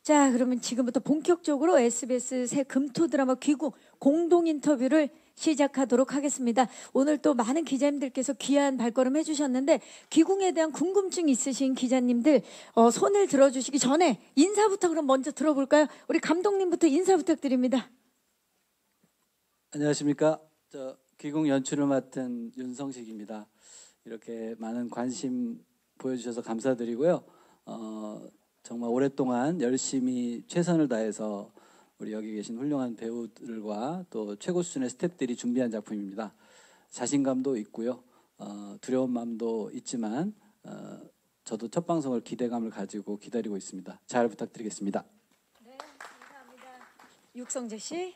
자, 그러면 지금부터 본격적으로 SBS 새 금토 드라마 귀궁 공동 인터뷰를 시작하도록 하겠습니다. 오늘 또 많은 기자님들께서 귀한 발걸음 해주셨는데 귀궁에 대한 궁금증 있으신 기자님들 손을 들어주시기 전에 인사부터 그럼 먼저 들어볼까요? 우리 감독님부터 인사 부탁드립니다. 안녕하십니까. 저 귀궁 연출을 맡은 윤성식입니다. 이렇게 많은 관심 보여주셔서 감사드리고요. 정말 오랫동안 열심히 최선을 다해서 우리 여기 계신 훌륭한 배우들과 또 최고 수준의 스태프들이 준비한 작품입니다. 자신감도 있고요. 두려운 마음도 있지만 저도 첫 방송을 기대감을 가지고 기다리고 있습니다. 잘 부탁드리겠습니다. 네, 감사합니다. 육성재 씨.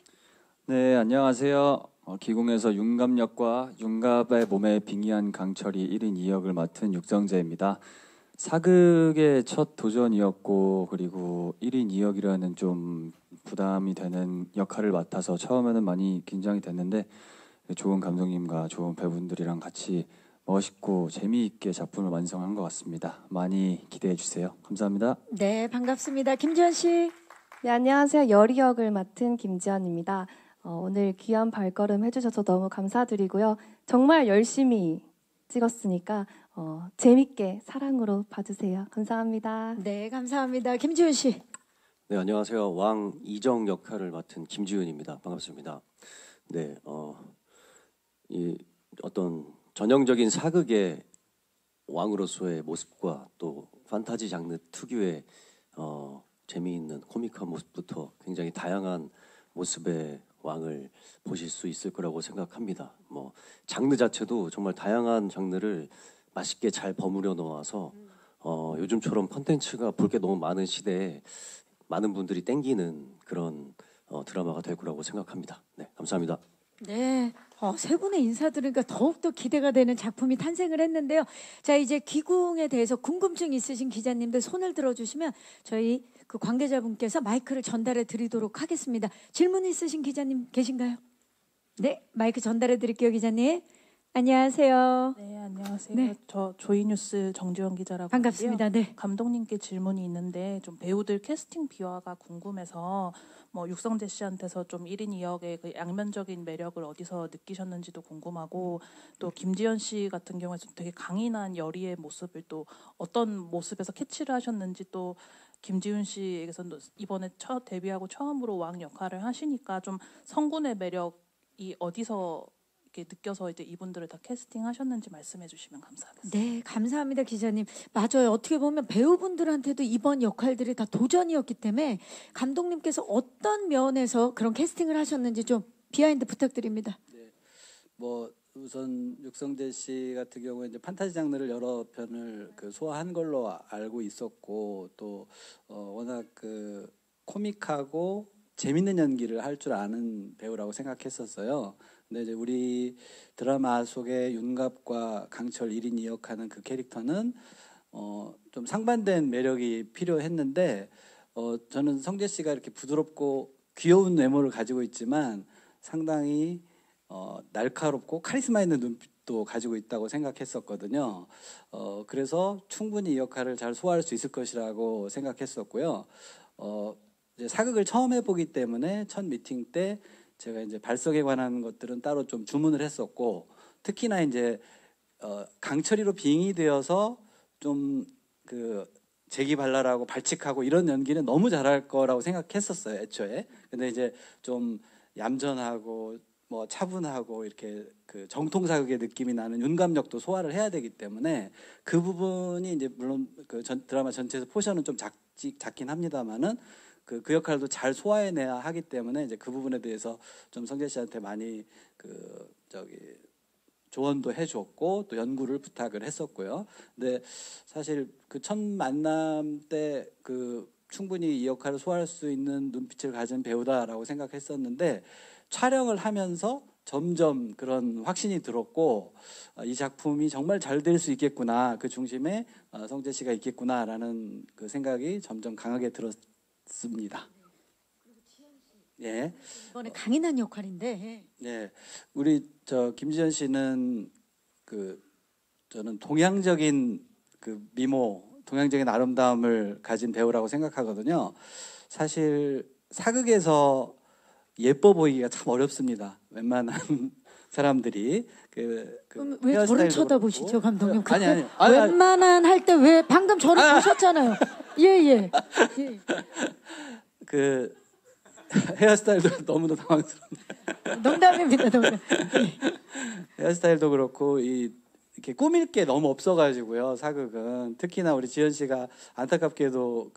네, 안녕하세요. 기궁에서 윤갑역과 윤갑의 몸에 빙의한 강철이 1인 2역을 맡은 육성재입니다. 사극의 첫 도전이었고 그리고 1인 2역이라는 좀 부담이 되는 역할을 맡아서 처음에는 많이 긴장이 됐는데 좋은 감독님과 좋은 배우분들이랑 같이 멋있고 재미있게 작품을 완성한 것 같습니다. 많이 기대해 주세요. 감사합니다. 네, 반갑습니다. 김지현 씨. 네, 안녕하세요. 여리 역을 맡은 김지연입니다. 오늘 귀한 발걸음 해주셔서 너무 감사드리고요. 정말 열심히 찍었으니까 재밌게 사랑으로 봐주세요. 감사합니다. 네, 감사합니다. 김지훈 씨. 네, 안녕하세요. 왕 이정 역할을 맡은 김지훈입니다. 반갑습니다. 네, 이 어떤 전형적인 사극의 왕으로서의 모습과 또 판타지 장르 특유의 재미있는 코믹한 모습부터 굉장히 다양한 모습의 왕을 보실 수 있을 거라고 생각합니다. 뭐 장르 자체도 정말 다양한 장르를 맛있게 잘 버무려 놓아서 요즘처럼 콘텐츠가 볼 게 너무 많은 시대에 많은 분들이 땡기는 그런 드라마가 될 거라고 생각합니다. 네, 감사합니다. 네, 세 분의 인사 들으니까 더욱더 기대가 되는 작품이 탄생을 했는데요. 자, 이제 귀궁에 대해서 궁금증 있으신 기자님들 손을 들어주시면 저희 그 관계자분께서 마이크를 전달해 드리도록 하겠습니다. 질문 있으신 기자님 계신가요? 네, 마이크 전달해 드릴게요, 기자님. 안녕하세요. 네, 안녕하세요. 네. 저 조이뉴스 정주영 기자라고 반갑습니다. 하고요. 네. 감독님께 질문이 있는데 좀 배우들 캐스팅 비화가 궁금해서 뭐 육성재 씨한테서 좀 1인 2역의 그 양면적인 매력을 어디서 느끼셨는지도 궁금하고 또 김지연 씨 같은 경우에 되게 강인한 여리의 모습을 또 어떤 모습에서 캐치를 하셨는지 또 김지훈 씨에게서 이번에 첫 데뷔하고 처음으로 왕 역할을 하시니까 좀 성군의 매력이 어디서 이렇게 느껴서 이제 이분들을 다 캐스팅하셨는지 말씀해 주시면 감사하겠습니다. 네, 감사합니다, 기자님. 맞아요. 어떻게 보면 배우분들한테도 이번 역할들이 다 도전이었기 때문에 감독님께서 어떤 면에서 그런 캐스팅을 하셨는지 좀 비하인드 부탁드립니다. 네, 뭐 우선 육성재 씨 같은 경우에 이제 판타지 장르를 여러 편을 소화한 걸로 알고 있었고 또 워낙 그 코믹하고 재밌는 연기를 할 줄 아는 배우라고 생각했었어요. 근데 이제 우리 드라마 속의 윤갑과 강철 1인 2역하는 그 캐릭터는 좀 상반된 매력이 필요했는데 저는 성재 씨가 이렇게 부드럽고 귀여운 외모를 가지고 있지만 상당히 날카롭고 카리스마 있는 눈빛도 가지고 있다고 생각했었거든요. 그래서 충분히 이 역할을 잘 소화할 수 있을 것이라고 생각했었고요. 이제 사극을 처음 해보기 때문에 첫 미팅 때 제가 이제 발성에 관한 것들은 따로 좀 주문을 했었고 특히나 이제 강철이로 빙의 되어서 좀 그 재기발랄하고 발칙하고 이런 연기는 너무 잘할 거라고 생각했었어요, 애초에. 근데 이제 좀 얌전하고 뭐 차분하고 이렇게 그 정통사극의 느낌이 나는 윤감역도 소화를 해야 되기 때문에 그 부분이 이제 물론 그 드라마 전체에서 포션은 좀 작긴 합니다만은 그 역할도 잘 소화해내야 하기 때문에 이제 그 부분에 대해서 좀 성재 씨한테 많이 조언도 해줬고 또 연구를 부탁을 했었고요. 근데 사실 그 첫 만남 때 충분히 이 역할을 소화할 수 있는 눈빛을 가진 배우다라고 생각했었는데 촬영을 하면서 점점 그런 확신이 들었고 이 작품이 정말 잘 될 수 있겠구나, 그 중심에 성재 씨가 있겠구나라는 그 생각이 점점 강하게 들었습니다. 예. 이번에 강인한 역할인데. 네, 우리 김지현 씨는 저는 동양적인 그 미모 동양적인 아름다움을 가진 배우라고 생각하거든요. 사실 사극에서 예뻐 보이기가 참 어렵습니다. 웬만한 사람들이 그럼 왜 저를 헤어스타일도 쳐다보시죠, 그렇고. 감독님? 아니. 웬만한 할 때 왜 방금 저를 보셨잖아요. 예. 그 헤어스타일도 너무나 당황스럽네요. 농담입니다, 농담. 헤어스타일도 그렇고 이렇게 꾸밀 게 너무 없어가지고요. 사극은 특히나 우리 지연 씨가 안타깝게도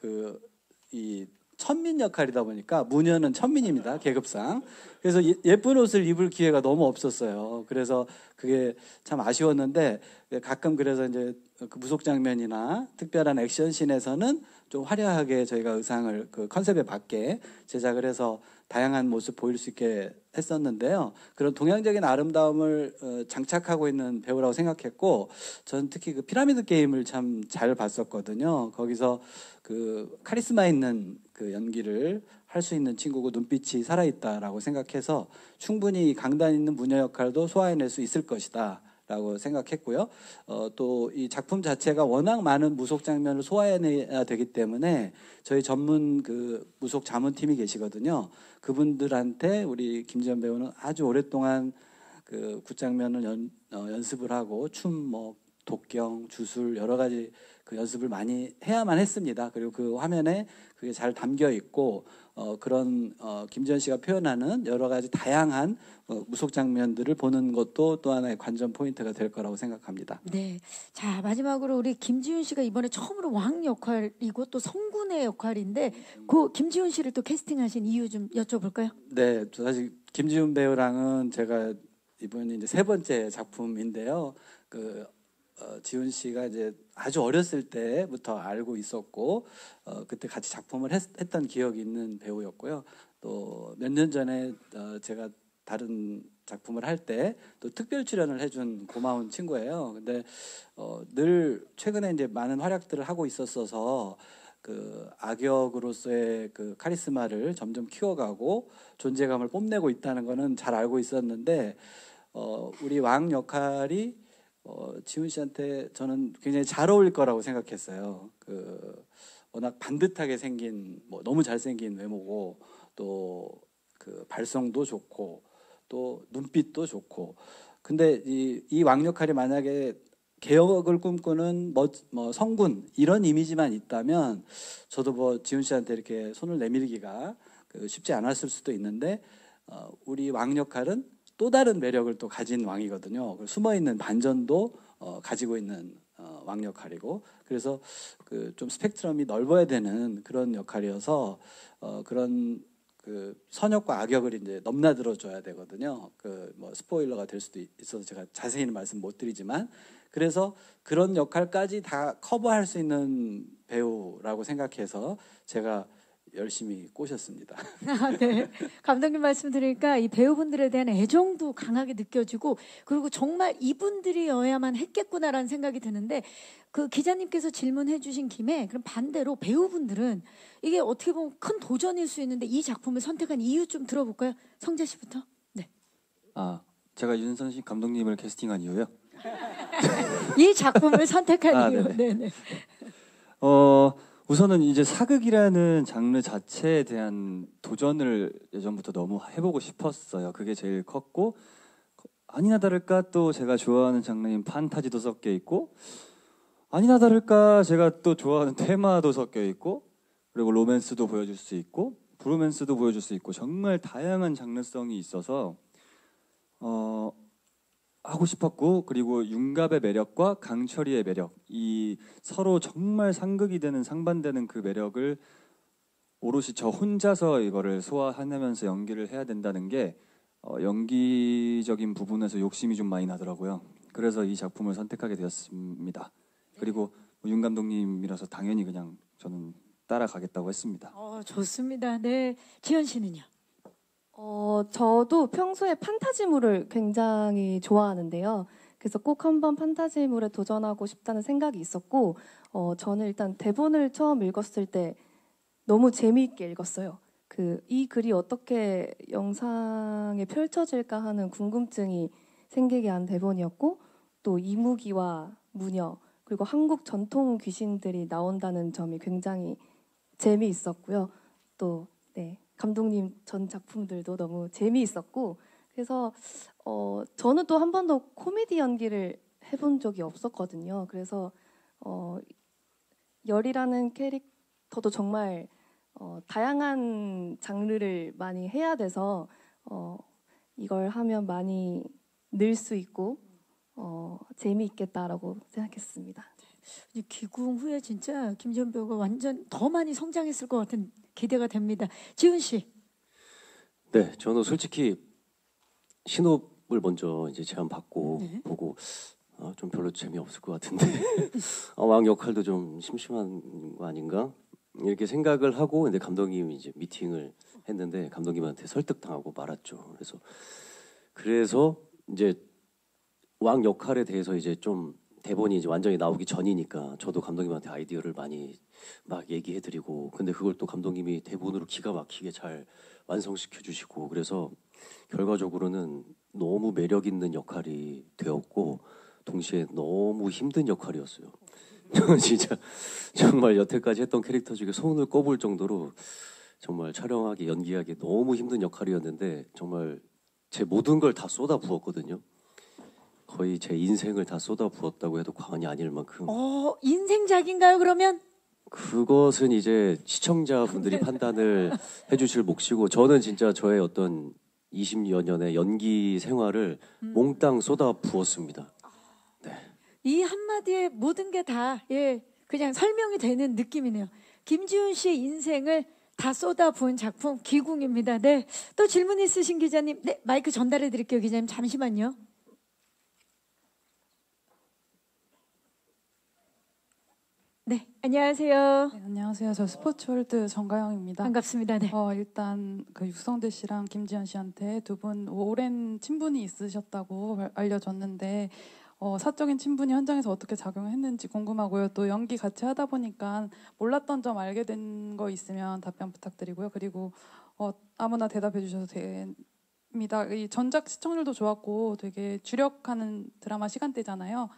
이 천민 역할이다 보니까 무녀는 천민입니다. 계급상. 그래서 예쁜 옷을 입을 기회가 너무 없었어요. 그래서 그게 참 아쉬웠는데 가끔 그래서 이제 그 무속 장면이나 특별한 액션씬에서는 좀 화려하게 저희가 의상을 그 컨셉에 맞게 제작을 해서 다양한 모습 보일 수 있게 했었는데요. 그런 동양적인 아름다움을 장착하고 있는 배우라고 생각했고, 저는 특히 그 피라미드 게임을 참 잘 봤었거든요. 거기서 그 카리스마 있는 그 연기를 할 수 있는 친구고 눈빛이 살아있다라고 생각해서 충분히 강단 있는 무녀 역할도 소화해낼 수 있을 것이다 라고 생각했고요. 또 이 작품 자체가 워낙 많은 무속 장면을 소화해내야 되기 때문에 저희 전문 그 무속 자문팀이 계시거든요. 그분들한테 우리 김지연 배우는 아주 오랫동안 그 굿장면을 연습을 하고 춤, 독경, 주술 여러 가지 그 연습을 많이 해야만 했습니다. 그리고 그 화면에 그게 잘 담겨 있고 그런 김지연 씨가 표현하는 여러 가지 다양한 무속 장면들을 보는 것도 또 하나의 관전 포인트가 될 거라고 생각합니다. 네. 자, 마지막으로 우리 김지훈 씨가 이번에 처음으로 왕 역할이고 또 성군의 역할인데 그 김지훈 씨를 또 캐스팅하신 이유 좀 여쭤볼까요? 네, 사실 김지훈 배우랑은 제가 이번이 이제 세 번째 작품인데요. 지훈 씨가 이제 아주 어렸을 때부터 알고 있었고 그때 같이 작품을 했던 기억이 있는 배우였고요. 또 몇 년 전에 제가 다른 작품을 할 때 또 특별 출연을 해준 고마운 친구예요. 근데 늘 최근에 이제 많은 활약들을 하고 있었어서 그 악역으로서의 그 카리스마를 점점 키워가고 존재감을 뽐내고 있다는 거는 잘 알고 있었는데 우리 왕 역할이 지훈 씨한테 저는 굉장히 잘 어울릴 거라고 생각했어요. 워낙 반듯하게 생긴 너무 잘생긴 외모고 또 그 발성도 좋고 또 눈빛도 좋고 근데 이 왕 역할이 만약에 개혁을 꿈꾸는 성군 이런 이미지만 있다면 저도 지훈 씨한테 이렇게 손을 내밀기가 쉽지 않았을 수도 있는데 우리 왕 역할은 또 다른 매력을 또 가진 왕이거든요. 숨어있는 반전도 가지고 있는 왕 역할이고 그래서 좀 스펙트럼이 넓어야 되는 그런 역할이어서 그런 선역과 악역을 이제 넘나들어줘야 되거든요. 스포일러가 될 수도 있어서 제가 자세히는 말씀 못 드리지만 그래서 그런 역할까지 다 커버할 수 있는 배우라고 생각해서 제가 열심히 꼬셨습니다. 네. 감독님 말씀 드리니까 이 배우분들에 대한 애정도 강하게 느껴지고 그리고 정말 이분들이어야만 했겠구나라는 생각이 드는데 그 기자님께서 질문해 주신 김에 그럼 반대로 배우분들은 이게 어떻게 보면 큰 도전일 수 있는데 이 작품을 선택한 이유 좀 들어볼까요? 성재 씨부터. 네. 제가 윤선식 감독님을 캐스팅한 이유요? 이 작품을 선택한 이유. 네네. 우선은 이제 사극이라는 장르 자체에 대한 도전을 예전부터 너무 해보고 싶었어요. 그게 제일 컸고 아니나 다를까 또 제가 좋아하는 장르인 판타지도 섞여 있고 아니나 다를까 제가 또 좋아하는 테마도 섞여 있고 그리고 로맨스도 보여줄 수 있고 브로맨스도 보여줄 수 있고 정말 다양한 장르성이 있어서 하고 싶었고 그리고 윤갑의 매력과 강철이의 매력 이 서로 정말 상극이 되는 상반되는 그 매력을 오롯이 저 혼자서 이거를 소화해내면서 연기를 해야 된다는 게 연기적인 부분에서 욕심이 좀 많이 나더라고요. 그래서 이 작품을 선택하게 되었습니다. 그리고 윤 감독님이라서 당연히 그냥 저는 따라가겠다고 했습니다. 좋습니다. 네, 지연 씨는요? 저도 평소에 판타지물을 굉장히 좋아하는데요. 그래서 꼭 한번 판타지물에 도전하고 싶다는 생각이 있었고, 저는 일단 대본을 처음 읽었을 때 너무 재미있게 읽었어요. 이 글이 어떻게 영상에 펼쳐질까 하는 궁금증이 생기게 한 대본이었고, 또 이무기와 무녀, 그리고 한국 전통 귀신들이 나온다는 점이 굉장히 재미있었고요. 또 감독님 전 작품들도 너무 재미있었고 그래서 저는 또 한 번도 코미디 연기를 해본 적이 없었거든요. 그래서 열이라는 캐릭터도 정말 다양한 장르를 많이 해야 돼서 이걸 하면 많이 늘 수 있고 재미있겠다라고 생각했습니다. 이 귀궁 후에 진짜 김지현 배우가 완전 더 많이 성장했을 것 같은 기대가 됩니다. 지훈 씨. 네, 저는 솔직히 신업을 먼저 이제 제안 받고 네. 보고 좀 별로 재미없을 것 같은데 왕 역할도 좀 심심한 거 아닌가 이렇게 생각을 하고 근데 감독님이 이제 미팅을 했는데 감독님한테 설득당하고 말았죠. 그래서 이제 왕 역할에 대해서 이제 좀 대본이 이제 완전히 나오기 전이니까 저도 감독님한테 아이디어를 많이 막 얘기해드리고 근데 그걸 또 감독님이 대본으로 기가 막히게 잘 완성시켜 주시고 그래서 결과적으로는 너무 매력 있는 역할이 되었고 동시에 너무 힘든 역할이었어요. 저는 진짜 정말 여태까지 했던 캐릭터 중에 손을 꼽을 정도로 정말 촬영하기 연기하기 너무 힘든 역할이었는데 정말 제 모든 걸 다 쏟아 부었거든요. 거의 제 인생을 다 쏟아 부었다고 해도 과언이 아닐 만큼 인생작인가요 그러면? 그것은 이제 시청자분들이 판단을 해주실 몫이고 저는 진짜 저의 어떤 20여 년의 연기 생활을 몽땅 쏟아 부었습니다. 네. 이 한마디에 모든 게 다 그냥 설명이 되는 느낌이네요. 김지훈 씨의 인생을 다 쏟아부은 작품 귀궁입니다. 네, 또 질문 있으신 기자님, 네 마이크 전달해 드릴게요. 기자님 잠시만요. 네, 안녕하세요. 네, 안녕하세요. 저 스포츠월드 정가영입니다. 반갑습니다. 네. 일단 그 육성대 씨랑 김지현 씨한테 두 분 오랜 친분이 있으셨다고 알려졌는데 사적인 친분이 현장에서 어떻게 작용했는지 궁금하고요. 또 연기 같이 하다 보니까 몰랐던 점 알게 된 거 있으면 답변 부탁드리고요. 그리고 아무나 대답해 주셔도 됩니다. 이 전작 시청률도 좋았고 되게 주력하는 드라마 시간대잖아요.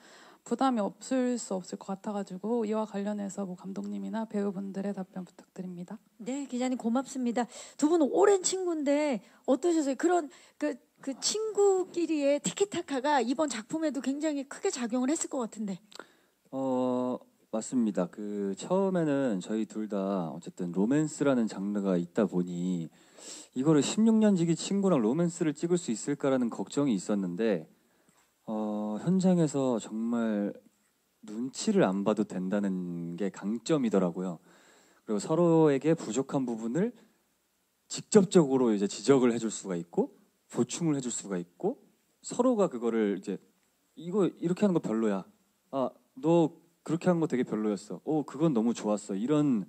부담이 없을 수 없을 것 같아가지고 이와 관련해서 뭐 감독님이나 배우분들의 답변 부탁드립니다. 네, 기자님 고맙습니다. 두 분 오랜 친구인데 어떠셨어요? 그런 그 친구끼리의 티키타카가 이번 작품에도 굉장히 크게 작용을 했을 것 같은데. 맞습니다. 처음에는 저희 둘 다 어쨌든 로맨스라는 장르가 있다 보니 이거를 16년 지기 친구랑 로맨스를 찍을 수 있을까라는 걱정이 있었는데 현장에서 정말 눈치를 안 봐도 된다는 게 강점이더라고요. 그리고 서로에게 부족한 부분을 직접적으로 이제 지적을 해줄 수가 있고 보충을 해줄 수가 있고 서로가 그거를 이제 이거 이렇게 하는 거 별로야. 너 그렇게 하는 거 되게 별로였어. 그건 너무 좋았어. 이런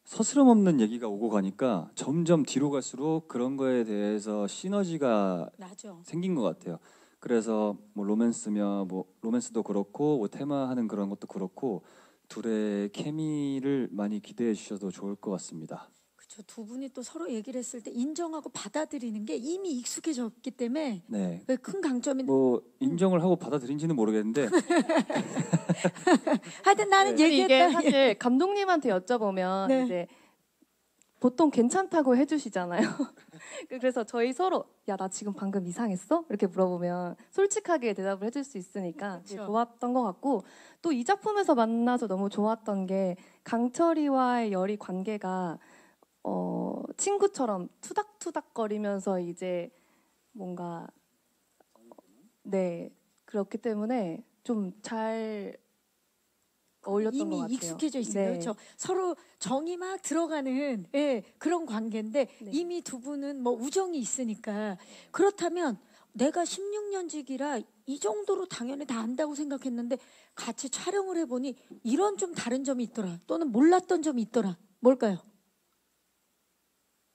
서스럼 없는 얘기가 오고 가니까 점점 뒤로 갈수록 그런 거에 대해서 시너지가 맞아. 생긴 것 같아요. 그래서 뭐 로맨스도 그렇고 뭐 테마하는 그런 것도 그렇고 둘의 케미를 많이 기대해 주셔도 좋을 것 같습니다. 그렇죠. 두 분이 또 서로 얘기를 했을 때 인정하고 받아들이는 게 이미 익숙해졌기 때문에 네. 큰 강점이. 뭐 인정을 하고 받아들인지는 모르겠는데 하여튼 나는 이게 얘기했다. 사실 감독님한테 여쭤보면 네. 이제 보통 괜찮다고 해주시잖아요. 그래서 저희 서로 야 나 지금 방금 이상했어? 이렇게 물어보면 솔직하게 대답을 해줄 수 있으니까 되게 그렇죠. 좋았던 것 같고 또 이 작품에서 만나서 너무 좋았던 게 강철이와의 열이 관계가 친구처럼 투닥투닥거리면서 이제 뭔가 그렇기 때문에 좀 잘 어울렸던 것 이미 같아요. 익숙해져 있습니다. 네. 그렇죠. 서로 정이 막 들어가는 그런 관계인데 네. 이미 두 분은 뭐 우정이 있으니까 그렇다면 내가 16년직이라 이 정도로 당연히 다 안다고 생각했는데 같이 촬영을 해보니 이런 좀 다른 점이 있더라. 또는 몰랐던 점이 있더라. 뭘까요?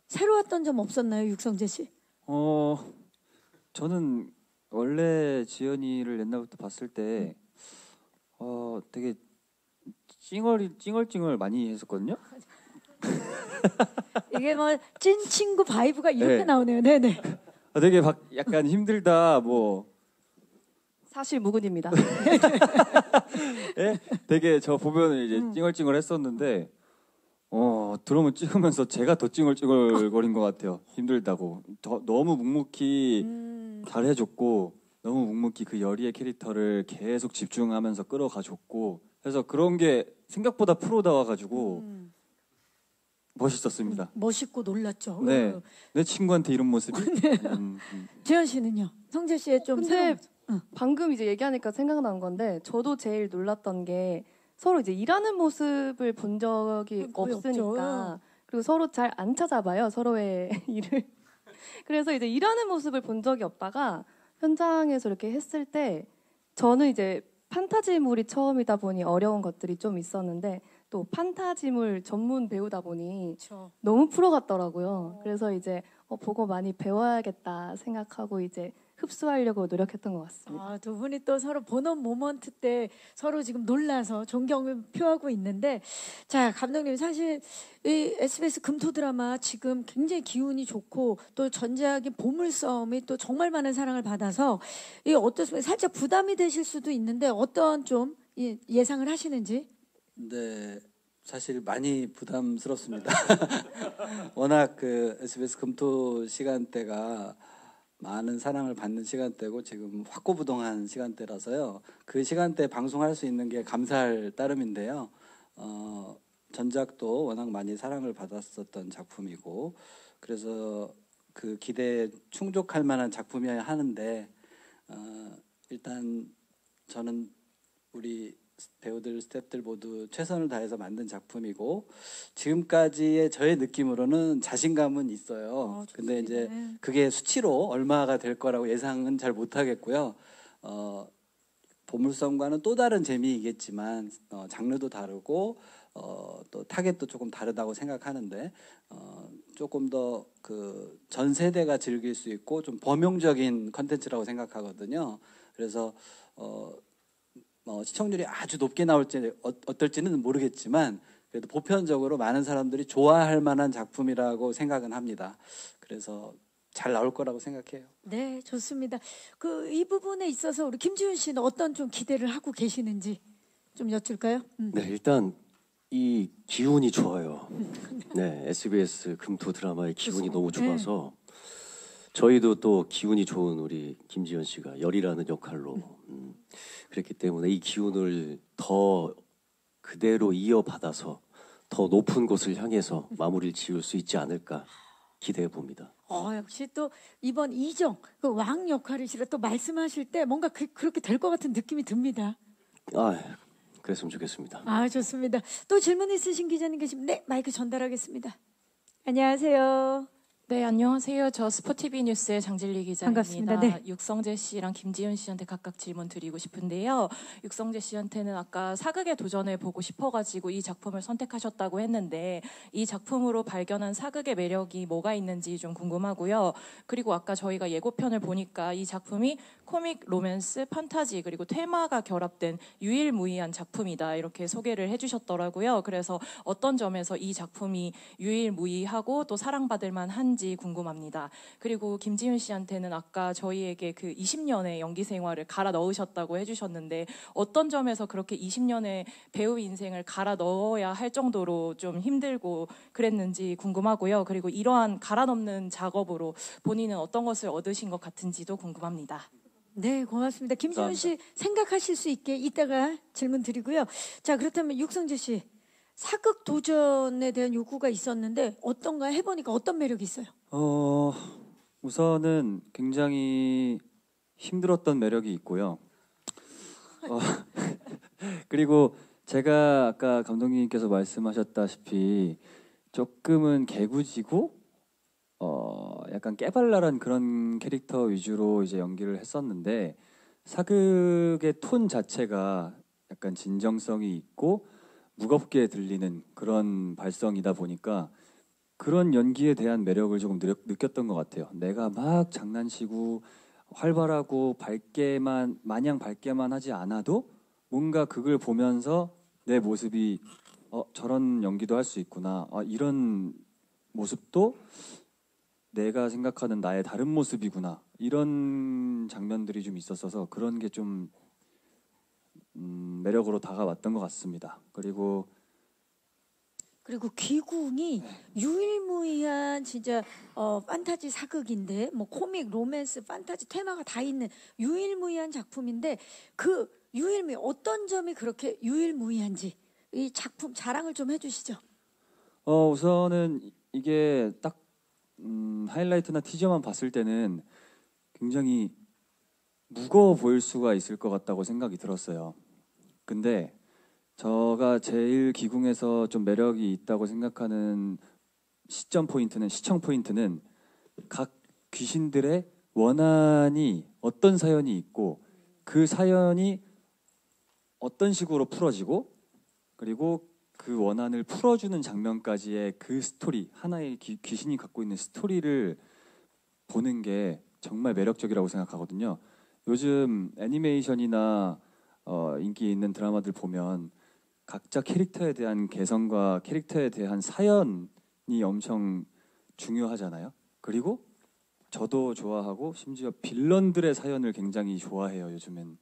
새로웠던 점 없었나요, 육성재 씨? 저는 원래 지연이를 옛날부터 봤을 때 되게 찡얼찡얼 많이 했었거든요. 이게 뭐 찐 친구 바이브가 이렇게 네. 나오네요. 네네. 되게 약간 힘들다 뭐 사실 무근입니다. 예? 되게 저 보면 이제 찡얼찡얼했었는데 드럼을 찍으면서 제가 더 찡얼찡얼거린 것 같아요. 힘들다고. 너무 묵묵히 잘해줬고 너무 묵묵히 그 열의의 캐릭터를 계속 집중하면서 끌어가줬고 그래서 그런 게 생각보다 프로다워가지고 멋있었습니다. 멋있고 놀랐죠. 네, 내 친구한테 이런 모습이. 재현 씨는요? 성재 씨의 좀 근데 새로운 방금 이제 얘기하니까 생각난 건데 저도 제일 놀랐던 게 서로 이제 일하는 모습을 본 적이 거의 없으니까 없죠. 그리고 서로 잘 안 찾아봐요 서로의 일을. 그래서 이제 일하는 모습을 본 적이 없다가 현장에서 이렇게 했을 때 저는 이제 판타지물이 처음이다 보니 어려운 것들이 좀 있었는데 또 판타지물 전문 배우다 보니 그렇죠. 너무 프로 같더라고요. 그래서 이제 보고 많이 배워야겠다 생각하고 이제 흡수하려고 노력했던 것 같습니다. 두 분이 또 서로 본업 모먼트 때 서로 지금 놀라서 존경을 표하고 있는데 자 감독님 사실 이 SBS 금토 드라마 지금 굉장히 기운이 좋고 또 전작인 보물섬이 또 정말 많은 사랑을 받아서 이 어떻습니까? 살짝 부담이 되실 수도 있는데 어떤 좀 예상을 하시는지? 네, 사실 많이 부담스럽습니다. 워낙 그 SBS 금토 시간대가 많은 사랑을 받는 시간대고 지금 확고부동한 시간대라서요. 그 시간대에 방송할 수 있는 게 감사할 따름인데요. 전작도 워낙 많이 사랑을 받았었던 작품이고 그래서 그 기대에 충족할 만한 작품이어야 하는데 일단 저는 우리 배우들, 스태프들 모두 최선을 다해서 만든 작품이고 지금까지의 저의 느낌으로는 자신감은 있어요. 근데 이제 그게 수치로 얼마가 될 거라고 예상은 잘 못하겠고요. 보물섬과는 또 다른 재미이겠지만 장르도 다르고 또 타겟도 조금 다르다고 생각하는데 조금 더 그 전 세대가 즐길 수 있고 좀 범용적인 컨텐츠라고 생각하거든요. 그래서 시청률이 아주 높게 나올지 어떨지는 모르겠지만 그래도 보편적으로 많은 사람들이 좋아할 만한 작품이라고 생각은 합니다. 그래서 잘 나올 거라고 생각해요. 네, 좋습니다. 이 부분에 있어서 우리 김지훈 씨는 어떤 좀 기대를 하고 계시는지 좀 여쭐까요? 네, 일단 이 기운이 좋아요. 네, SBS 금토 드라마의 기운이 너무 좋아서 저희도 또 기운이 좋은 우리 김지현 씨가 열이라는 역할로 그랬기 때문에 이 기운을 더 그대로 이어받아서 더 높은 곳을 향해서 마무리를 지을 수 있지 않을까 기대해 봅니다. 역시 또 이번 이정 그 왕 역할이시라 또 말씀하실 때 뭔가 그렇게 될 것 같은 느낌이 듭니다. 그랬으면 좋겠습니다. 좋습니다. 또 질문 있으신 기자님 계시면 네, 마이크 전달하겠습니다. 안녕하세요. 네, 안녕하세요. 저 스포티비 뉴스의 장진리 기자입니다. 반갑습니다. 네. 육성재 씨랑 김지윤 씨한테 각각 질문 드리고 싶은데요. 육성재 씨한테는 아까 사극에 도전해 보고 싶어가지고 이 작품을 선택하셨다고 했는데 이 작품으로 발견한 사극의 매력이 뭐가 있는지 좀 궁금하고요. 그리고 아까 저희가 예고편을 보니까 이 작품이 코믹, 로맨스, 판타지 그리고 테마가 결합된 유일무이한 작품이다 이렇게 소개를 해주셨더라고요. 그래서 어떤 점에서 이 작품이 유일무이하고 또 사랑받을 만한 지 궁금합니다. 그리고 김지윤 씨한테는 아까 저희에게 그 20년의 연기 생활을 갈아 넣으셨다고 해주셨는데 어떤 점에서 그렇게 20년의 배우 인생을 갈아 넣어야 할 정도로 좀 힘들고 그랬는지 궁금하고요. 그리고 이러한 갈아 넣는 작업으로 본인은 어떤 것을 얻으신 것 같은지도 궁금합니다. 네, 고맙습니다. 김지훈 씨 생각하실 수 있게 이따가 질문 드리고요. 자, 그렇다면 육성재 씨. 사극 도전에 대한 요구가 있었는데 어떤가 해보니까 어떤 매력이 있어요? 우선은 굉장히 힘들었던 매력이 있고요. 그리고 제가 아까 감독님께서 말씀하셨다시피 조금은 개구지고 약간 깨발랄한 그런 캐릭터 위주로 이제 연기를 했었는데 사극의 톤 자체가 약간 진정성이 있고 무겁게 들리는 그런 발성이다 보니까 그런 연기에 대한 매력을 조금 느꼈던 것 같아요. 내가 막 장난치고 활발하고 마냥 밝게만 하지 않아도 뭔가 그걸 보면서 내 모습이 저런 연기도 할 수 있구나. 이런 모습도 내가 생각하는 나의 다른 모습이구나 이런 장면들이 좀 있었어서 그런 게 좀 매력으로 다가왔던 것 같습니다. 그리고 귀궁이 유일무이한 진짜 판타지 사극인데 뭐 코믹, 로맨스, 판타지 테마가 다 있는 유일무이한 작품인데 그 유일무이 어떤 점이 그렇게 유일무이한지 이 작품 자랑을 좀 해주시죠. 우선은 이게 딱 하이라이트나 티저만 봤을 때는 굉장히 무거워 보일 수가 있을 것 같다고 생각이 들었어요. 근데 제가 제일 기궁에서 좀 매력이 있다고 생각하는 시청 포인트는 각 귀신들의 원한이 어떤 사연이 있고 그 사연이 어떤 식으로 풀어지고 그리고 그 원한을 풀어주는 장면까지의 그 스토리 하나의 귀신이 갖고 있는 스토리를 보는 게 정말 매력적이라고 생각하거든요. 요즘 애니메이션이나 인기 있는 드라마들 보면 각자 캐릭터에 대한 개성과 캐릭터에 대한 사연이 엄청 중요하잖아요. 그리고 저도 좋아하고 심지어 빌런들의 사연을 굉장히 좋아해요, 요즘엔.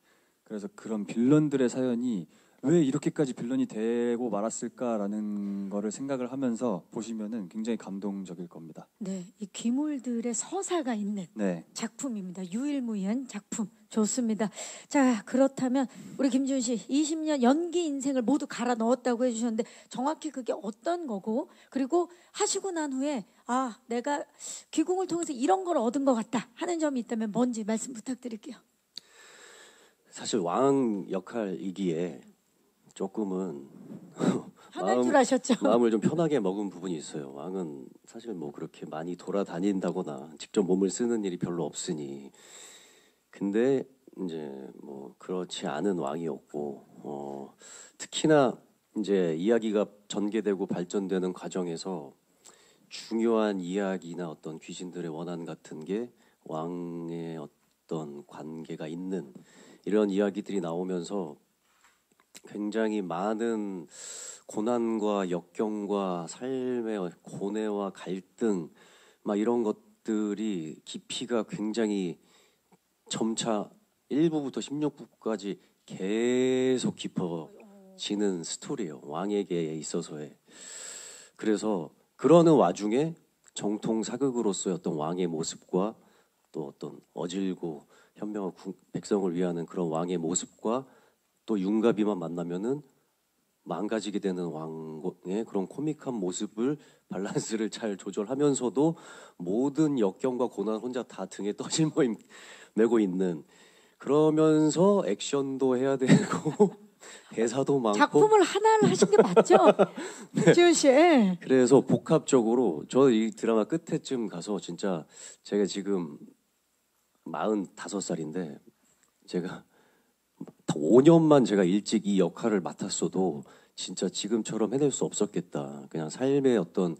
그래서 그런 빌런들의 사연이 왜 이렇게까지 빌런이 되고 말았을까라는 거를 생각을 하면서 보시면은 굉장히 감동적일 겁니다. 네, 이 귀물들의 서사가 있는 네. 작품입니다. 유일무이한 작품. 좋습니다. 자, 그렇다면 우리 김지훈 씨 20년 연기 인생을 모두 갈아 넣었다고 해주셨는데 정확히 그게 어떤 거고 그리고 하시고 난 후에 내가 귀궁을 통해서 이런 걸 얻은 것 같다 하는 점이 있다면 뭔지 말씀 부탁드릴게요. 사실 왕 역할이기에 조금은 편할 줄 아셨죠? 마음을 좀 편하게 먹은 부분이 있어요. 왕은 사실 뭐 그렇게 많이 돌아다닌다거나 직접 몸을 쓰는 일이 별로 없으니. 근데 이제 뭐 그렇지 않은 왕이었고 특히나 이제 이야기가 전개되고 발전되는 과정에서 중요한 이야기나 어떤 귀신들의 원한 같은 게 왕의 어떤 관계가 있는 이런 이야기들이 나오면서 굉장히 많은 고난과 역경과 삶의 고뇌와 갈등 막 이런 것들이 깊이가 굉장히 점차 1부부터 16부까지 계속 깊어지는 스토리예요. 왕에게 있어서의. 그래서 그러는 와중에 정통 사극으로서의 어떤 왕의 모습과 또 어떤 어질고 현명한 백성을 위하는 그런 왕의 모습과 또 융갑이만 만나면은 망가지게 되는 왕의 그런 코믹한 모습을 밸런스를 잘 조절하면서도 모든 역경과 고난 혼자 다 등에 떠실모 메고 있는 그러면서 액션도 해야 되고 대사도 많고 작품을 하나를 하신 게 맞죠? 지훈 씨. 예. 그래서 복합적으로 저 이 드라마 끝에쯤 가서 진짜 제가 지금 45살인데 제가 5년만 제가 일찍 이 역할을 맡았어도 진짜 지금처럼 해낼 수 없었겠다. 그냥 삶의 어떤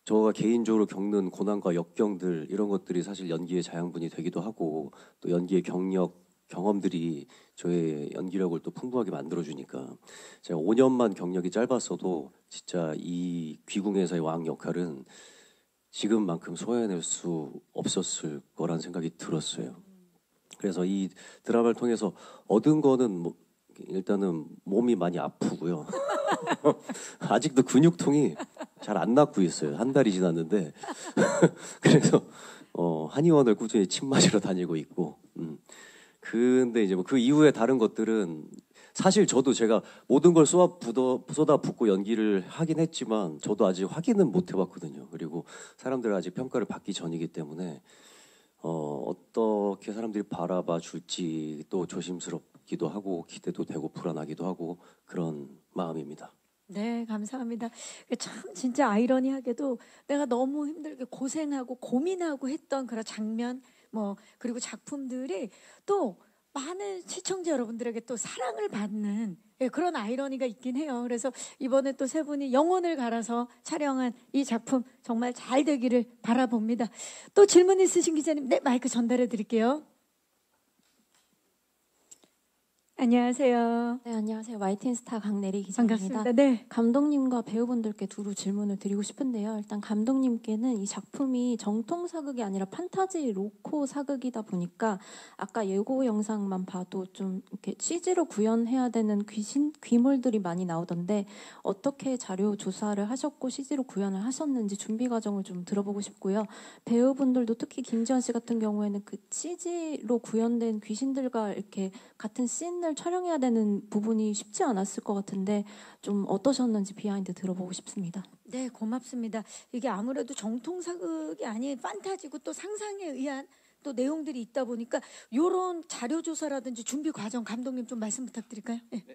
저가 개인적으로 겪는 고난과 역경들 이런 것들이 사실 연기의 자양분이 되기도 하고 또 연기의 경험들이 저의 연기력을 또 풍부하게 만들어주니까 제가 5년만 경력이 짧았어도 진짜 이 귀궁에서의 왕 역할은 지금만큼 소화해낼 수 없었을 거란 생각이 들었어요. 그래서 이 드라마를 통해서 얻은 거는 뭐 일단은 몸이 많이 아프고요. 아직도 근육통이 잘 안 낫고 있어요. 한 달이 지났는데 그래서 한의원을 꾸준히 침 맞으러 다니고 있고. 근데 이제 뭐 그 이후에 다른 것들은 사실 저도 제가 모든 걸 쏟아붓고 연기를 하긴 했지만 저도 아직 확인은 못 해봤거든요. 그리고 사람들 아직 평가를 받기 전이기 때문에 어떻게 사람들이 바라봐 줄지 또 조심스럽기도 하고 기대도 되고 불안하기도 하고 그런 마음입니다. 네, 감사합니다. 참 진짜 아이러니하게도 내가 너무 힘들게 고생하고 고민하고 했던 그런 장면 그리고 작품들이 또 많은 시청자 여러분들에게 또 사랑을 받는 그런 아이러니가 있긴 해요. 그래서 이번에 또 세 분이 영혼을 갈아서 촬영한 이 작품 정말 잘 되기를 바라봅니다. 또 질문 있으신 기자님, 네, 마이크 전달해 드릴게요. 안녕하세요. 네, 안녕하세요. YTN 스타 강내리 기자입니다. 반갑습니다. 네. 감독님과 배우분들께 두루 질문을 드리고 싶은데요. 일단 감독님께는 이 작품이 정통 사극이 아니라 판타지 로코 사극이다 보니까 아까 예고 영상만 봐도 좀 이렇게 CG로 구현해야 되는 귀물들이 많이 나오던데 어떻게 자료 조사를 하셨고 CG로 구현을 하셨는지 준비 과정을 좀 들어보고 싶고요. 배우분들도 특히 김지현 씨 같은 경우에는 그 CG로 구현된 귀신들과 이렇게 같은 씬을 촬영해야 되는 부분이 쉽지 않았을 것 같은데 좀 어떠셨는지 비하인드 들어보고 싶습니다. 네, 고맙습니다. 이게 아무래도 정통 사극이 아닌 판타지고 또 상상에 의한 또 내용들이 있다 보니까 이런 자료 조사라든지 준비 과정 감독님 좀 말씀 부탁드릴까요? 네.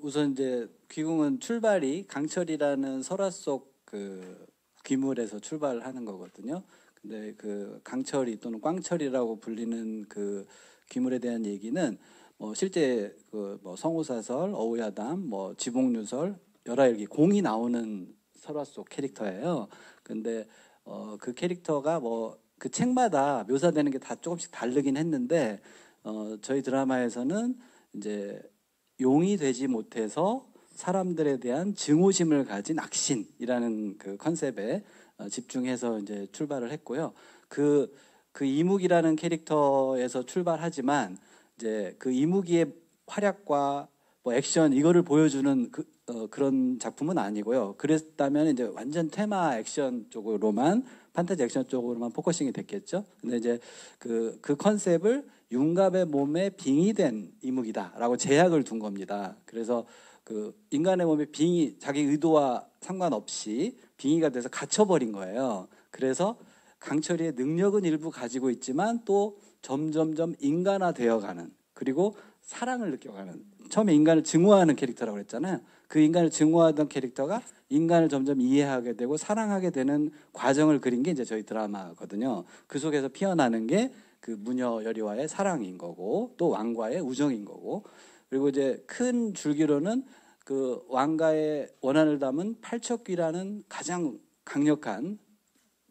우선 이제 귀궁은 출발이 강철이라는 설화 속 그 귀물에서 출발하는 거거든요. 근데 그 강철이 또는 꽝철이라고 불리는 그 귀물에 대한 얘기는 실제 그 성우사설, 어우야담, 지복유설, 열하일기 공이 나오는 설화 속 캐릭터예요. 근데 그 캐릭터가 그 책마다 묘사되는 게 다 조금씩 다르긴 했는데 저희 드라마에서는 이제 용이 되지 못해서 사람들에 대한 증오심을 가진 악신이라는 그 컨셉에 집중해서 이제 출발을 했고요. 그 이무기라는 캐릭터에서 출발하지만 이제 그 이무기의 활약과 액션 이거를 보여주는 그런 작품은 아니고요. 그랬다면 이제 완전 테마 액션 쪽으로만 판타지 액션 쪽으로만 포커싱이 됐겠죠. 근데 이제 그 컨셉을 윤갑의 몸에 빙의된 이무기다라고 제약을 둔 겁니다. 그래서 그 인간의 몸에 빙의 자기 의도와 상관없이 빙의가 돼서 갇혀버린 거예요. 그래서 강철이의 능력은 일부 가지고 있지만 또 점점점 인간화되어가는 그리고 사랑을 느껴가는 처음에 인간을 증오하는 캐릭터라고 그랬잖아요. 그 인간을 증오하던 캐릭터가 인간을 점점 이해하게 되고 사랑하게 되는 과정을 그린 게 이제 저희 드라마거든요. 그 속에서 피어나는 게 그 무녀 여리와의 사랑인 거고 또 왕과의 우정인 거고 그리고 이제 큰 줄기로는 그 왕가의 원한을 담은 팔척귀라는 가장 강력한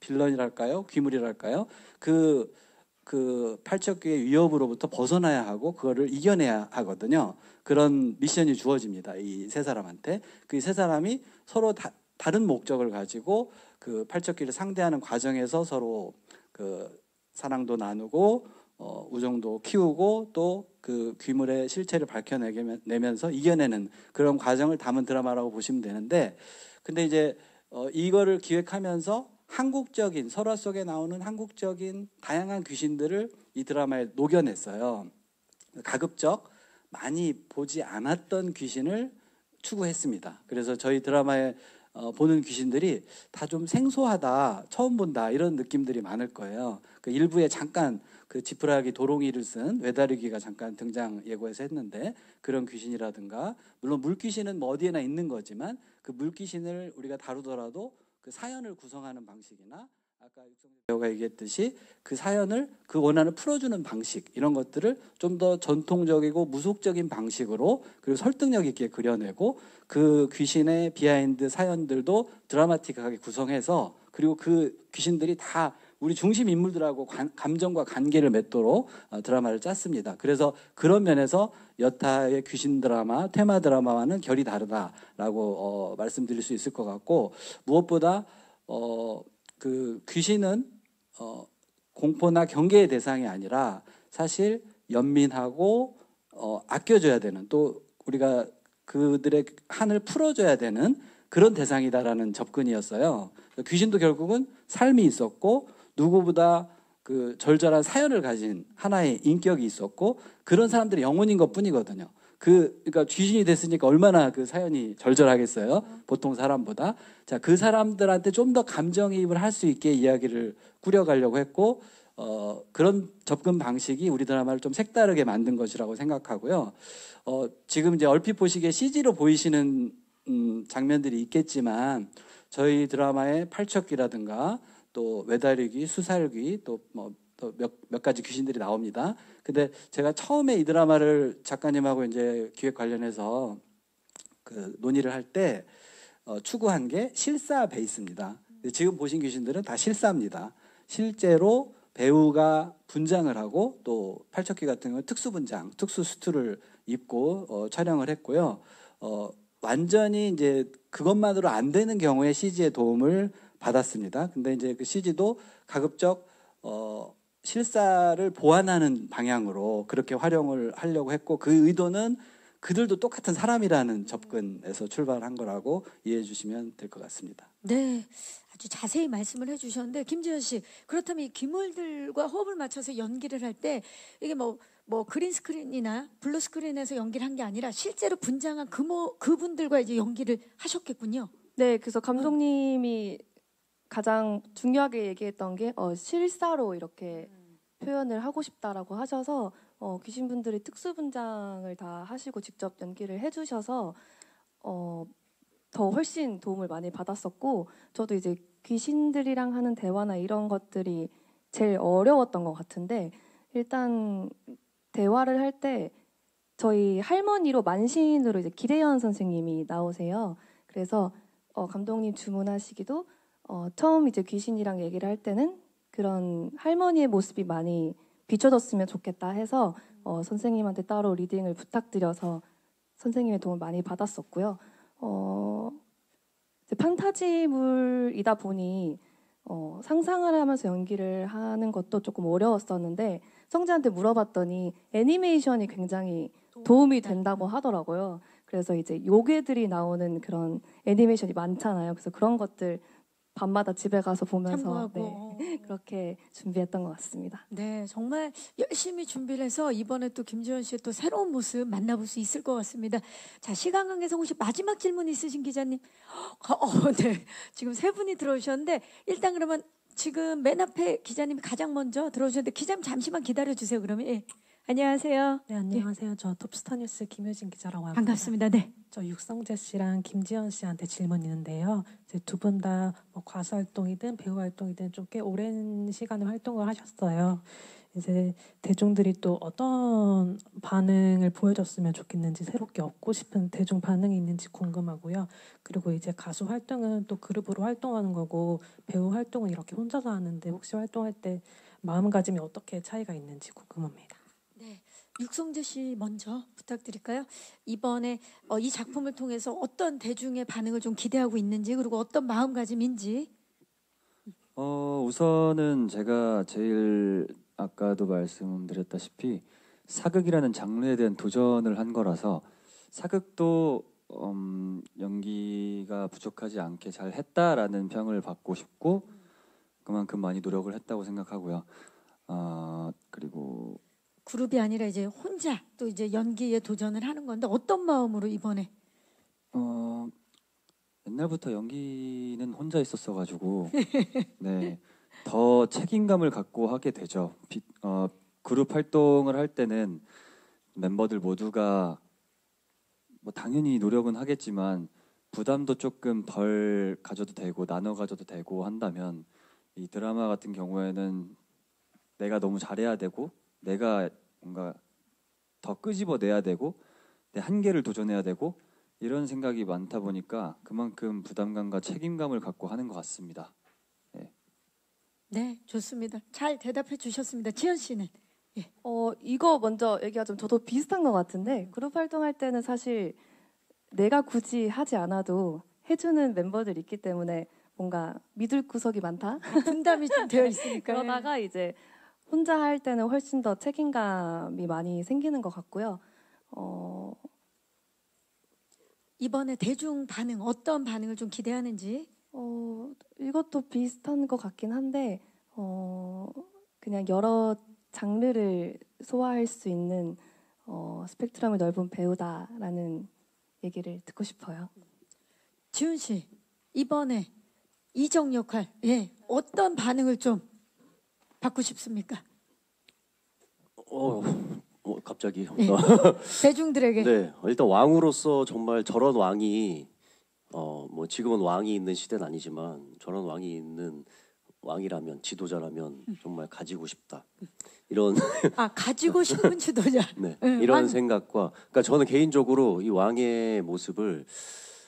빌런이랄까요? 귀물이랄까요? 그 팔척귀의 위협으로부터 벗어나야 하고 그거를 이겨내야 하거든요. 그런 미션이 주어집니다. 이 세 사람한테. 그 세 사람이 서로 다른 목적을 가지고 그 팔척귀를 상대하는 과정에서 서로 그 사랑도 나누고 우정도 키우고 또 그 귀물의 실체를 밝혀내면서 이겨내는 그런 과정을 담은 드라마라고 보시면 되는데 근데 이제 이거를 기획하면서 한국적인 설화 속에 나오는 한국적인 다양한 귀신들을 이 드라마에 녹여냈어요. 가급적 많이 보지 않았던 귀신을 추구했습니다. 그래서 저희 드라마에 보는 귀신들이 다 좀 생소하다, 처음 본다 이런 느낌들이 많을 거예요. 그 일부에 잠깐 그 지푸라기 도롱이를 쓴 외다리귀가 잠깐 등장 예고해서 했는데 그런 귀신이라든가 물론 물귀신은 어디에나 있는 거지만 그 물귀신을 우리가 다루더라도 그 사연을 구성하는 방식이나 아까 육성재 배우가 얘기했듯이 그 사연을 그 원한을 풀어주는 방식 이런 것들을 좀 더 전통적이고 무속적인 방식으로 그리고 설득력 있게 그려내고 그 귀신의 비하인드 사연들도 드라마틱하게 구성해서 그리고 그 귀신들이 다 우리 중심 인물들하고 감정과 관계를 맺도록 드라마를 짰습니다. 그래서 그런 면에서 여타의 귀신 드라마, 테마 드라마와는 결이 다르다라고 말씀드릴 수 있을 것 같고 무엇보다 그 귀신은 공포나 경계의 대상이 아니라 사실 연민하고 아껴줘야 되는 또 우리가 그들의 한을 풀어줘야 되는 그런 대상이다라는 접근이었어요. 귀신도 결국은 삶이 있었고 누구보다 그 절절한 사연을 가진 하나의 인격이 있었고 그런 사람들이 영혼인 것뿐이거든요. 그러니까 귀신이 됐으니까 얼마나 그 사연이 절절하겠어요. 보통 사람보다. 자, 그 사람들한테 좀 더 감정이입을 할 수 있게 이야기를 꾸려가려고 했고 그런 접근 방식이 우리 드라마를 좀 색다르게 만든 것이라고 생각하고요. 지금 이제 얼핏 보시기에 CG로 보이시는 장면들이 있겠지만 저희 드라마의 팔척귀라든가 또 외다리귀, 수살귀 또 몇 가지 귀신들이 나옵니다. 근데 제가 처음에 이 드라마를 작가님하고 이제 기획 관련해서 그 논의를 할 때 추구한 게 실사 베이스입니다. 지금 보신 귀신들은 다 실사입니다. 실제로 배우가 분장을 하고 또 팔척기 같은 경우는 특수 분장, 특수 수트를 입고 촬영을 했고요. 완전히 이제 그것만으로 안 되는 경우에 CG의 도움을 받았습니다. 근데 이제 그 CG도 가급적 실사를 보완하는 방향으로 그렇게 활용을 하려고 했고, 그 의도는 그들도 똑같은 사람이라는 접근에서 출발한 거라고 이해해 주시면 될 것 같습니다. 네, 아주 자세히 말씀을 해주셨는데 김지현 씨, 그렇다면 이 기물들과 호흡을 맞춰서 연기를 할 때 이게 뭐 그린 스크린이나 블루 스크린에서 연기를 한 게 아니라 실제로 분장한 그분들과 이제 연기를 하셨겠군요. 네, 그래서 감독님이 가장 중요하게 얘기했던 게 실사로 이렇게 표현을 하고 싶다라고 하셔서 귀신분들이 특수 분장을 다 하시고 직접 연기를 해주셔서 더 훨씬 도움을 많이 받았었고, 저도 이제 귀신들이랑 하는 대화나 이런 것들이 제일 어려웠던 것 같은데, 일단 대화를 할 때 저희 할머니로 만신으로 이제 기대현 선생님이 나오세요. 그래서 감독님 주문하시기도 처음 이제 귀신이랑 얘기를 할 때는 그런 할머니의 모습이 많이 비춰졌으면 좋겠다 해서 선생님한테 따로 리딩을 부탁드려서 선생님의 도움을 많이 받았었고요. 이제 판타지물이다 보니 상상을 하면서 연기를 하는 것도 조금 어려웠었는데, 성재한테 물어봤더니 애니메이션이 굉장히 도움이 된다고 하더라고요. 그래서 이제 요괴들이 나오는 그런 애니메이션이 많잖아요. 그래서 그런 것들 밤마다 집에 가서 보면서 참고하고. 그렇게 준비했던 것 같습니다. 네, 정말 열심히 준비를 해서 이번에 또 김지현 씨의 또 새로운 모습 만나볼 수 있을 것 같습니다. 자, 시간 관계상 혹시 마지막 질문 있으신 기자님? 네, 지금 세 분이 들어오셨는데 일단 그러면 지금 맨 앞에 기자님이 가장 먼저 들어오셨는데 기자님 잠시만 기다려주세요. 그러면 예. 안녕하세요. 네, 안녕하세요. 저 톱스타뉴스 김효진 기자라고 합니다. 반갑습니다. 네. 저 육성재 씨랑 김지현 씨한테 질문 있는데요. 두 분 다 가수 활동이든 배우 활동이든 좀 꽤 오랜 시간을 활동을 하셨어요. 이제 대중들이 또 어떤 반응을 보여줬으면 좋겠는지, 새롭게 얻고 싶은 대중 반응이 있는지 궁금하고요. 그리고 이제 가수 활동은 또 그룹으로 활동하는 거고, 배우 활동은 이렇게 혼자서 하는데 혹시 활동할 때 마음가짐이 어떻게 차이가 있는지 궁금합니다. 네, 육성재 씨 먼저 부탁드릴까요? 이번에 이 작품을 통해서 어떤 대중의 반응을 좀 기대하고 있는지, 그리고 어떤 마음가짐인지. 우선은 제가 제일 아까도 말씀드렸다시피 사극이라는 장르에 대한 도전을 한 거라서, 사극도 연기가 부족하지 않게 잘 했다라는 평을 받고 싶고, 그만큼 많이 노력을 했다고 생각하고요. 그리고 그룹이 아니라 이제 혼자 또 이제 연기에 도전을 하는 건데 어떤 마음으로 이번에? 옛날부터 연기는 혼자 있었어가지고 네, 더 책임감을 갖고 하게 되죠. 그룹 활동을 할 때는 멤버들 모두가 당연히 노력은 하겠지만 부담도 조금 덜 가져도 되고 나눠 가져도 되고 한다면, 이 드라마 같은 경우에는 내가 너무 잘해야 되고, 내가 뭔가 더 끄집어내야 되고, 내 한계를 도전해야 되고, 이런 생각이 많다 보니까 그만큼 부담감과 책임감을 갖고 하는 것 같습니다. 네, 네, 좋습니다. 잘 대답해 주셨습니다. 지현 씨는? 예. 이거 먼저 얘기하자면 저도 비슷한 것 같은데, 그룹 활동할 때는 사실 내가 굳이 하지 않아도 해주는 멤버들이 있기 때문에 뭔가 믿을 구석이 많다? 분담이 좀 되어 있으니까. 그러다가 이제 혼자 할 때는 훨씬 더 책임감이 많이 생기는 것 같고요. 이번에 대중 반응, 어떤 반응을 좀 기대하는지? 이것도 비슷한 것 같긴 한데, 그냥 여러 장르를 소화할 수 있는 스펙트럼이 넓은 배우다라는 얘기를 듣고 싶어요. 지훈 씨, 이번에 이정 역할, 어떤 반응을 좀 받고 싶습니까? 갑자기. 네. 대중들에게. 네, 일단 왕으로서 정말 저런 왕이 지금은 왕이 있는 시대는 아니지만 저런 왕이 있는 왕이라면, 지도자라면 정말 가지고 싶다. 이런 가지고 싶은 지도자. 네, 이런 왕. 생각과, 그러니까 저는 개인적으로 이 왕의 모습을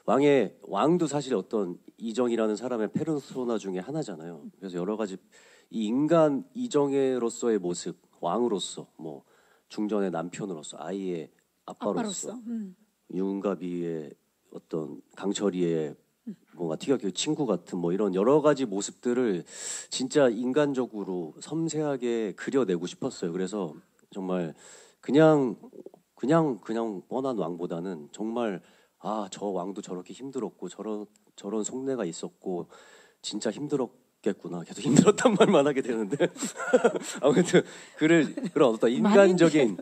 왕도 사실 어떤 이정이라는 사람의 페르소나 중에 하나잖아요. 그래서 여러 가지 이 인간 이정으로서의 모습, 왕으로서, 뭐 중전의 남편으로서, 아이의 아빠로서, 윤가비의 어떤 강철이의 뭔가 티격태격 친구 같은 뭐 이런 여러 가지 모습들을 진짜 인간적으로 섬세하게 그려내고 싶었어요. 그래서 정말 그냥 뻔한 왕보다는 정말 저 왕도 저렇게 힘들었고 저런 속내가 있었고 진짜 힘들었겠구나. 계속 힘들었단 말만 하게 되는데 아무튼 그런 어떤 인간적인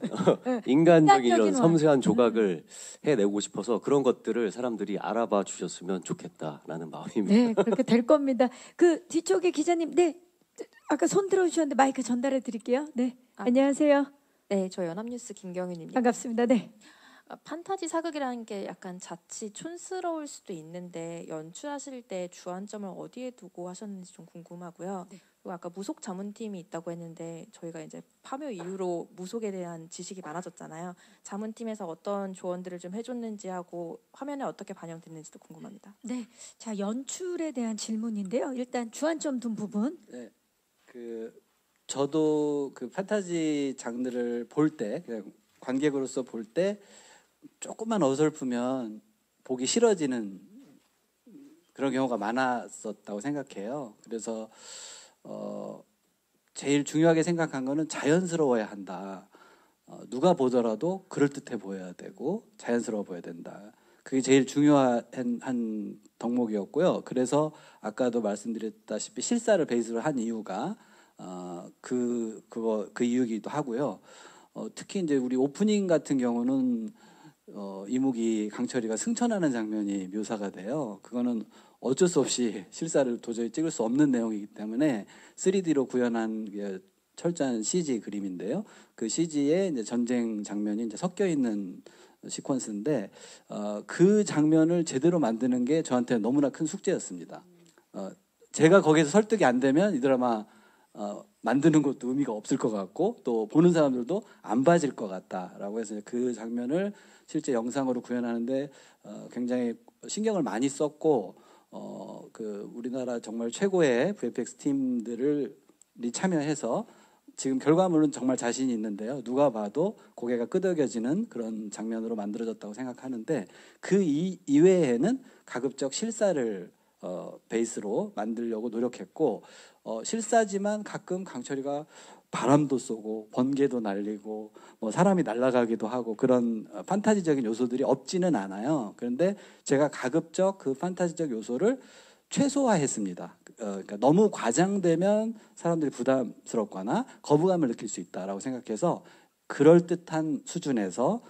이런 섬세한 조각을 해내고 싶어서 그런 것들을 사람들이 알아봐 주셨으면 좋겠다라는 마음입니다. 네, 그렇게 될 겁니다. 그 뒤쪽에 기자님, 네, 아까 손 들어주셨는데 마이크 전달해 드릴게요. 네, 안녕하세요. 네, 저 연합뉴스 김경윤입니다. 반갑습니다. 네. 판타지 사극이라는 게 약간 자칫 촌스러울 수도 있는데 연출하실 때 주안점을 어디에 두고 하셨는지 좀 궁금하고요. 네. 그리고 아까 무속 자문팀이 있다고 했는데 저희가 이제 파묘 이후로 무속에 대한 지식이 많아졌잖아요. 자문팀에서 어떤 조언들을 좀 해줬는지 하고 화면에 어떻게 반영됐는지도 궁금합니다. 네, 자 연출에 대한 질문인데요. 일단 주안점 둔 부분. 네, 저도 그 판타지 장르를 볼 때, 그냥 관객으로서 볼 때 조금만 어설프면 보기 싫어지는 그런 경우가 많았었다고 생각해요. 그래서 제일 중요하게 생각한 거는 자연스러워야 한다. 누가 보더라도 그럴듯해 보여야 되고 자연스러워 보여야 된다. 그게 제일 중요한 한 덕목이었고요. 그래서 아까도 말씀드렸다시피 실사를 베이스로 한 이유가 그 이유기도 하고요. 특히 이제 우리 오프닝 같은 경우는 이무기 강철이가 승천하는 장면이 묘사가 돼요. 그거는 어쩔 수 없이 실사를 도저히 찍을 수 없는 내용이기 때문에 3D로 구현한 철저한 CG 그림인데요. 그 CG에 이제 전쟁 장면이 이제 섞여 있는 시퀀스인데 그 장면을 제대로 만드는 게 저한테 너무나 큰 숙제였습니다. 제가 거기서 설득이 안 되면 이 드라마 만드는 것도 의미가 없을 것 같고 또 보는 사람들도 안 봐질 것 같다라고 해서 그 장면을 실제 영상으로 구현하는데 굉장히 신경을 많이 썼고 그 우리나라 정말 최고의 VFX 팀들이 참여해서 지금 결과물은 정말 자신이 있는데요. 누가 봐도 고개가 끄덕여지는 그런 장면으로 만들어졌다고 생각하는데 그 이외에는 가급적 실사를 베이스로 만들려고 노력했고 실사지만 가끔 강철이가 바람도 쏘고 번개도 날리고 뭐 사람이 날아가기도 하고 그런 판타지적인 요소들이 없지는 않아요. 그런데 제가 가급적 그 판타지적 요소를 최소화했습니다. 그러니까 너무 과장되면 사람들이 부담스럽거나 거부감을 느낄 수 있다라고 생각해서 그럴듯한 수준에서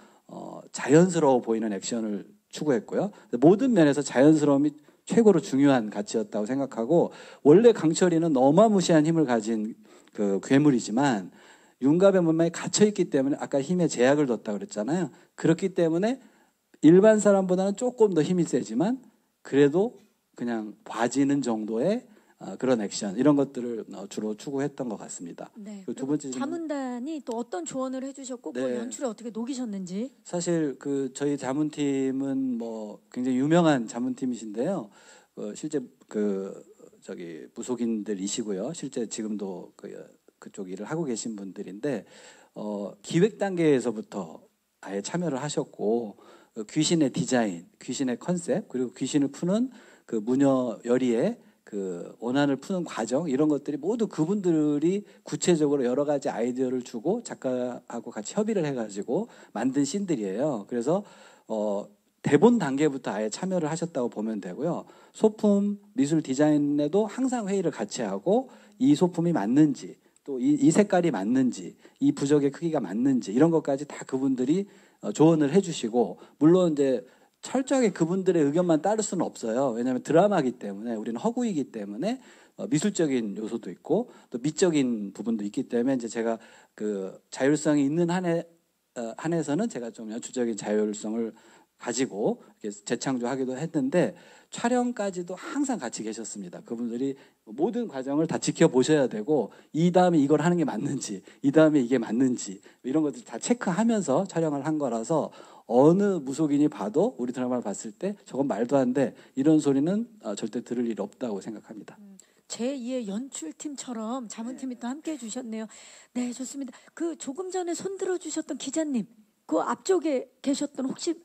자연스러워 보이는 액션을 추구했고요. 모든 면에서 자연스러움이 최고로 중요한 가치였다고 생각하고 원래 강철이는 어마무시한 힘을 가진 그 괴물이지만 윤갑의 몸에 갇혀있기 때문에 아까 힘에 제약을 뒀다고 그랬잖아요. 그렇기 때문에 일반 사람보다는 조금 더 힘이 세지만 그래도 그냥 봐지는 정도의 그런 액션 이런 것들을 주로 추구했던 것 같습니다. 네. 두 번째 자문단이 또 어떤 조언을 해주셨고 그 네. 연출에 어떻게 녹이셨는지. 사실 그 저희 자문팀은 뭐 굉장히 유명한 자문팀이신데요. 실제 무속인들이시고요. 실제 지금도 그쪽 일을 하고 계신 분들인데 기획 단계에서부터 아예 참여를 하셨고 귀신의 디자인, 귀신의 컨셉 그리고 귀신을 푸는 그 무녀 열의의 그 원한을 푸는 과정 이런 것들이 모두 그분들이 구체적으로 여러 가지 아이디어를 주고 작가하고 같이 협의를 해가지고 만든 씬들이에요. 그래서 대본 단계부터 아예 참여를 하셨다고 보면 되고요. 소품, 미술 디자인에도 항상 회의를 같이 하고 이 소품이 맞는지 또 이 색깔이 맞는지 이 부적의 크기가 맞는지 이런 것까지 다 그분들이 조언을 해주시고 물론 이제 철저하게 그분들의 의견만 따를 수는 없어요. 왜냐하면 드라마이기 때문에 우리는 허구이기 때문에 미술적인 요소도 있고 또 미적인 부분도 있기 때문에 이제 제가 그 자율성이 있는 한에서는 제가 좀 연출적인 자율성을 가지고 이렇게 재창조하기도 했는데 촬영까지도 항상 같이 계셨습니다. 그분들이 모든 과정을 다 지켜보셔야 되고 이 다음에 이걸 하는 게 맞는지 이 다음에 이게 맞는지 이런 것들 다 체크하면서 촬영을 한 거라서 어느 무속인이 봐도 우리 드라마를 봤을 때 저건 말도 안 돼 이런 소리는 절대 들을 일 없다고 생각합니다. 제2의 연출팀처럼 자문팀이 또 함께해 주셨네요. 네, 좋습니다. 그 조금 전에 손 들어주셨던 기자님, 그 앞쪽에 계셨던 혹시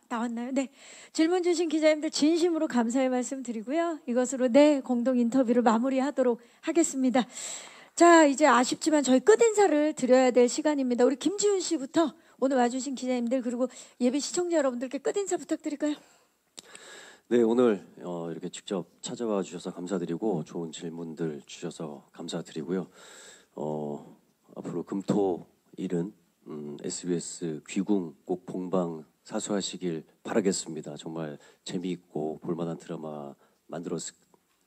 나왔나요? 네. 질문 주신 기자님들 진심으로 감사의 말씀 드리고요. 이것으로 공동 인터뷰를 마무리하도록 하겠습니다. 자, 이제 아쉽지만 저희 끝인사를 드려야 될 시간입니다. 우리 김지훈 씨부터 오늘 와주신 기자님들 그리고 예비 시청자 여러분들께 끝인사 부탁드릴까요? 네, 오늘 이렇게 직접 찾아와 주셔서 감사드리고 좋은 질문들 주셔서 감사드리고요. 앞으로 금토일은 SBS 귀궁 꼭 본방 사수하시길 바라겠습니다. 정말 재미있고 볼만한 드라마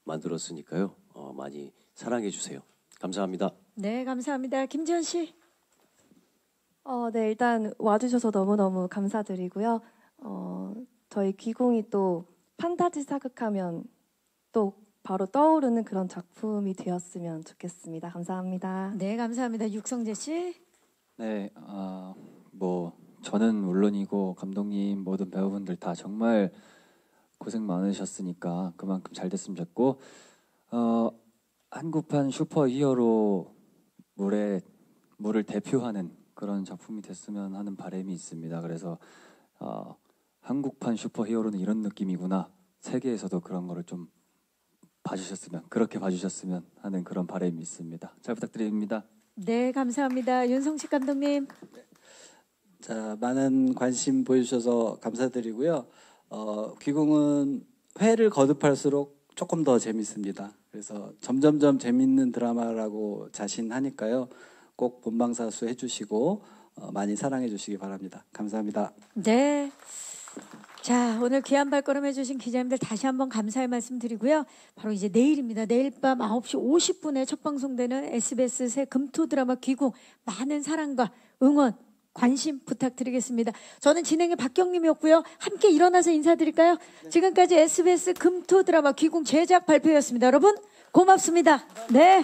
만들었으니까요. 많이 사랑해 주세요. 감사합니다. 네, 감사합니다. 김지현 씨. 네, 일단 와주셔서 너무너무 감사드리고요. 저희 귀궁이 또 판타지 사극하면 또 바로 떠오르는 그런 작품이 되었으면 좋겠습니다. 감사합니다. 네, 감사합니다. 육성재 씨. 네, 뭐 저는 물론이고 감독님 모든 배우분들 다 정말 고생 많으셨으니까 그만큼 잘 됐으면 좋겠고 한국판 슈퍼히어로 물을 대표하는 그런 작품이 됐으면 하는 바람이 있습니다. 그래서 한국판 슈퍼히어로는 이런 느낌이구나. 세계에서도 그런 거를 좀 그렇게 봐주셨으면 하는 그런 바람이 있습니다. 잘 부탁드립니다. 네, 감사합니다. 윤성식 감독님. 자, 많은 관심 보여주셔서 감사드리고요. 귀궁은 회를 거듭할수록 조금 더 재밌습니다. 그래서 점점점 재밌는 드라마라고 자신하니까요. 꼭 본방사수 해주시고 많이 사랑해 주시기 바랍니다. 감사합니다. 네. 자, 오늘 귀한 발걸음 해주신 기자님들 다시 한번 감사의 말씀 드리고요. 바로 이제 내일입니다. 내일 밤 9시 50분에 첫 방송되는 SBS 새 금토 드라마 귀궁 많은 사랑과 응원, 관심 부탁드리겠습니다. 저는 진행의 박경림이었고요. 함께 일어나서 인사드릴까요? 지금까지 SBS 금토 드라마 귀궁 제작 발표였습니다. 여러분 고맙습니다. 네.